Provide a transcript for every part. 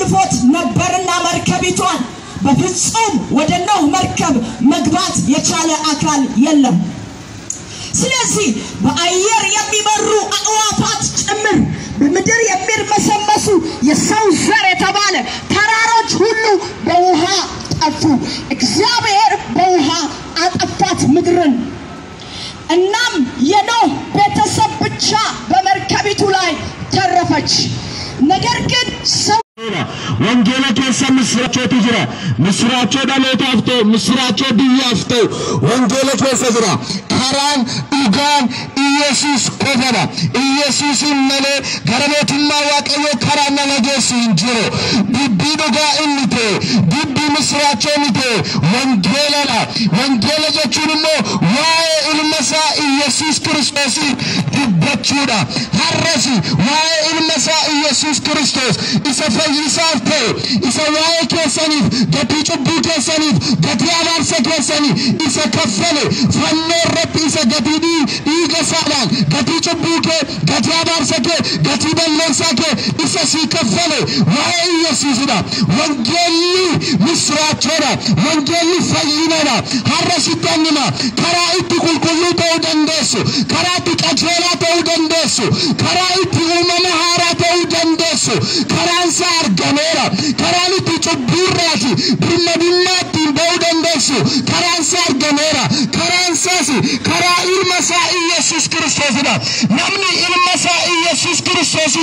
አሰልፎት ነበርና መርከቢቷን በፍጹም ወደ ኖህ መርከብ መግባት የቻለ አካል የለም ስለዚህ በአየር የሚበሩ አዕዋፋት ጭምር በምድር የሚርመሰመሱ የሰው ዘር የተባለ ተራሮች ሁሉ በውሃ ጠፉ እግዚአብሔር በውሃ አጠፋት ምድርን እናም የኖህ ቤተሰብ ብቻ በመርከቢቱ ላይ ተረፈች ነገር ግን ወንጌል ከሰም ምስራቸው ትጅራ ምስራቸው ዳሎት አፍቶ ምስራቸው ዲያፍቶ ወንጌል ከሰድራ ካራን ኡጋን ኢየሱስ ኮፈራ ኢየሱስ መለ ገረቤቱማ ዋቀዮ ካራና ነገስ እንጅሮ ቢቢዶጋ እንተ ቢቢ ምስራቸው እንተ ወንጌልና ወንጌል ጀቹንሞ ዋይ ኢልመሳ ኢየሱስ ክርስቶስ ዲበቹዳ ሐረሲ ዋይ ኢልመሳ ኢየሱስ ክርስቶስ ኢሰፈይሳፍተ ኢሰዋይ ከሰኒፍ ገቲጩቡ ከሰኒፍ ገቲያባር ሰከሰኒ ኢሰከፈለ ፈነረት ኢሰገቲዲ ኢገሳላል ገቲጩቡከ ገቲያባር ሰከ ገቲበለሳከ ኢሰሲከፈለ ዋይ ኢየሱስዳ ወንጌል ምስራቸራ ወንጌል ፈይነና ሐረሲተንና ከራኢት ኩልኩሉ ተውደንደሱ ከራኢት ቀጀላ ተውደንደሱ ከራኢት ኡመመሃራ ተውደንደሱ ከራንሳር ገሜራ ከራኢት ጩቡራቲ ብመዲናቲ ተውደንደሱ ከራንሳር ገሜራ ከራንሳሲ ከራኢል መሳ ኢየሱስ ክርስቶስና namni ilmasa ኢየሱስ ክርስቶስ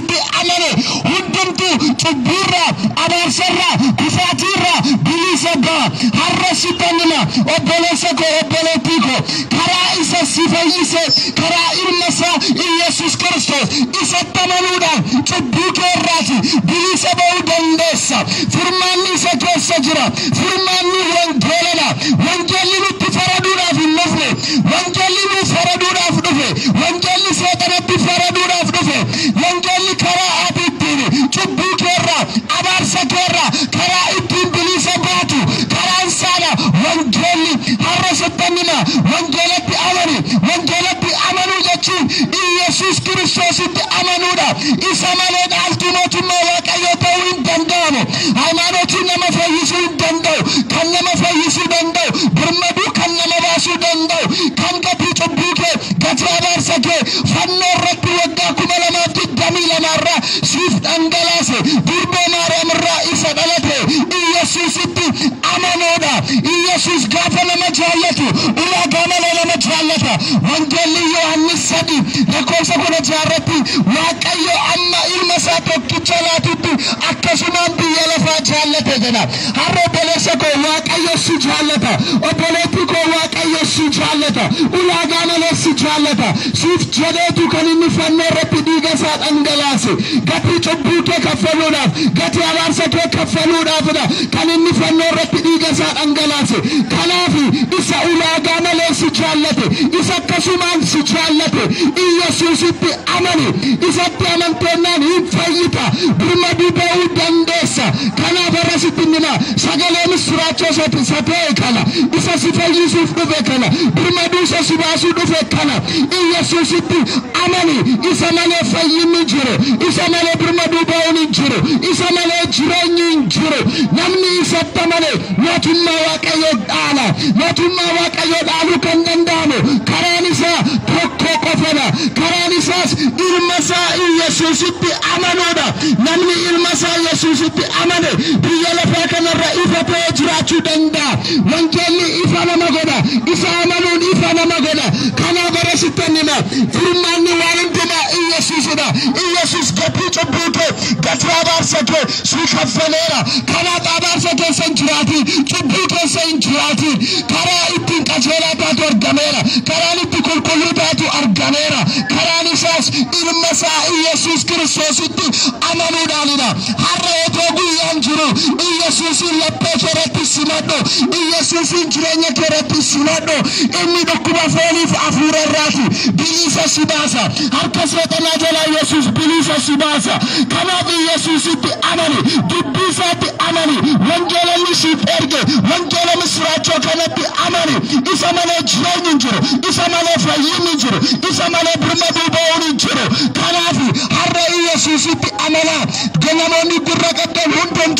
አመነ ሁንዱምቱ ጩቡራ አባርሰራ ኩፋቲራ ቢሊሰጋ ሐረሲተንና ኦቦለሰኮ ኦቦለቲኮ ከራኢሰ ሲፈይሰ ከራኢል መሳ ኢየሱስ ክርስቶስ ኢሰተመኑዳ ጩቡከራቲ ቢሊሰበው ደንደሳ ፍርማኒ ሰከሰጅራ ፍርማኒ ወንጌልና ወንጌልን ትፈረዱና ፍነፍነ ወንጌልን ፈረዱና ፍዱፈ ወንጌል ሰጠነ ትፈረዱና ፍዱፈ ወንጌል ከራአቲን ጩቡከራ አባርሰከራ ከራኢቲን ቢሊሰባቱ ከራንሳላ ወንጌል ሐረሰተንና ወንጌለት አመኑ ወንጌለት አመኑ ጀቹ ኢየሱስ ክርስቶስ አመኑዳ ኢሰማለዳ አልቲሞቱማ ወቀየተው እንደንዳኑ ሃይማኖቱን ለመፈይሱ እንደንዳው ከነመፈይሱ እንደንዳው ብርመዱ ከነመባሱ እንደንዳው ከንገቱ ጩቡከ ገትራባር ሰከ ፈነረት ወጋ ኩመለማት ደሚ ለማራ ሲፍ አንገላሰ ዱርቦ ማርያም ራኢሰ ደለተ ኢየሱስ አመኑዳ ኢየሱስ ጋፈለ መቻለቱ ኡላ ጋመለ ለመቻለታ ወንጌል ዮሐንስ ሰዲ ለኮሰ ኮነጃረቲ ዋቀዮ አማ ኢልመሳቶ ኪቻላቱት አከሱማን ቢየለፋ ቻለተ ገና አረ በለሰኮ ዋቀዮ ሲቻለታ ኦቦሌቲኮ ዋቀዮ ሲቻለታ ኡላ ጋመለ ሲቻለታ ሲፍ ጀለቱ ከኒን ፈነረት ዲገሳ አንገላሰ ገቲ ጩቡከ ከፈሉና ገቲ አባርሰከ ከፈሉና ፍዳ ከኒን ፈነረት ዲገሳ አንገላሰ ከላፊ ኢሳ ኡላ ጋመለ ሲቻለተ ኢሳ ከሱማን ሲቻለተ ኢየሱስ አመኑ ኢሰት አመንተናን ይፈይታ ብርመዱ በው ደንደሳ ከና በረሲትንና ሰገለ ምስራቸው ሰተ ከላ ኢሳ ሲፈይሱ ፍበከላ ብርመዱ ሰሲባሱ ዱፈከላ ኢየሱስ አመኑ ኢሰማለ ፈይም ጅሮ ኢሰማለ ብርመዱ በውን ጅሮ ኢሰማለ ጅረኝ ጅሮ namni isattamane mootummaa waaqayyo dhaala mootummaa waaqayyo dhaalu kan danda'amu karaan isaa tokko qofadha karaan isaas ilma isaa Yesuusitti amanuudha namni ilma isaa Yesuusitti amane biyya lafaa kanarra ifa ta'ee jiraachuu danda'a wangeelli ifa nama godha isa amanuun ifa nama godha kanaaf barasittannina furmaanni waan hundumaa Yesuusidha Yesuus gatii cubbuukee gatii abaarsa suukaffaleera kanaaf abaarsa keessa jiraati cubbuu keessa jiraati karaa ittiin qajeelaa taatu argameera karaan itti qulqulluu taatu argameera karaan isaas ilma isaa Yesuus Kiristoositti amanuudhaanidha har'a otoo guyyaan jiru Yesuusin laphee keeratti simadhu Yesuusin jireenya keeratti simadhu inni dhukkuba fooniif hafuura irraati bilisa si baasa harka seexanaa jalaa Yesuus bilisa si baasa kanaaf Yesuusitti amani dubbii isaatti amani wangeelli siif erge wangeela misraachoo kanatti amani isa malee jireenyi hin jiru isa malee fayyinni hin jiru isa malee birmaduu ba'uun hin jiru kanaaf har'a Yesuusitti amana namoonni gurra qabdan hundumtu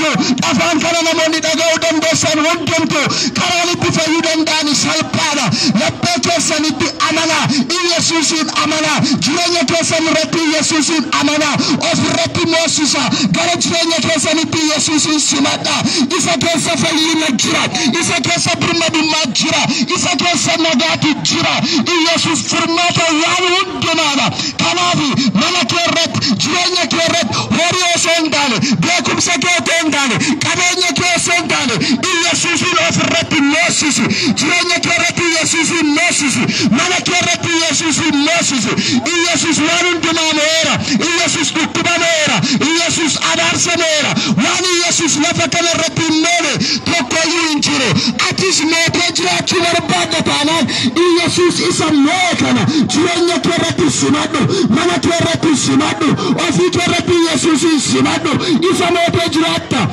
afaan kana namoonni dhaga'uu dandeessan hundumtu karaa itti fayyuu danda'an salphaadha. Laphee keessanitti amanaa, Yesuusin amanaa, jireenya keessan irratti Yesuusin amanaa, ofirratti moosisa, gara jireenya keessanitti Yesuusin simadhaa. Isa keessa fayyina jira, isa keessa birmadummaa jira, isa keessa nagaatu jira. Yesuus furmaata waan hundumaadha. Kanaaf mana kee irratti, jireenya kee irratti horii osoo hin taane, beekumsa kee osoo hin taane, qabeenya kee osoo hin taane, Yesuusin ofirratti moosisi, jireenya kee irratti Yesuusin moosisi, mana kee irratti Yesuusin moosisi. Yesuus waan hundumaa mo'eera, Yesuus dhukkuba mo'eera, Yesuus abaarsameera. Waan Yesuus lafa kana irratti hin moone tokkoyyuu hin jiru. Atis mootee jiraachuu barbaadda taanaan Yesuus isa mo'e kana jireenya kee irratti simadhu, mana kee irratti simadhu, ofii kee irratti Yesuusin simadhu. Isa mootee jiraatta.